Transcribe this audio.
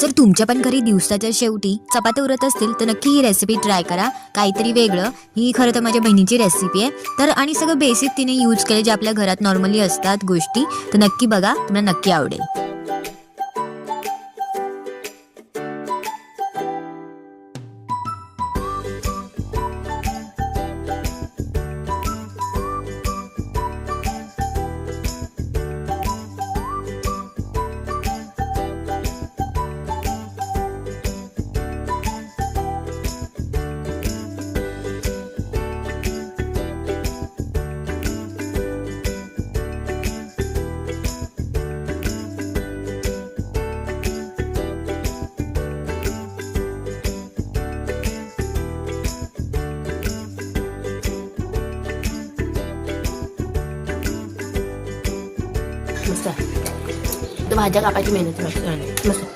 जर तुमच्या पण घरी दिवसाच्या शेवटी चपात्या उरत असतील तर नक्की ही रेसिपी ट्राय करा. काहीतरी वेगळं. ही खरं तर माझ्या बहिणीची रेसिपी आहे. तर आणि सगळं बेसिक तिने यूज केले जे आपल्या घरात नॉर्मली असतात गोष्टी. तर नक्की बघा, तुम्हाला नक्की आवडेल. मस्त. तर भाज्या कापायची मेहनत मस्त.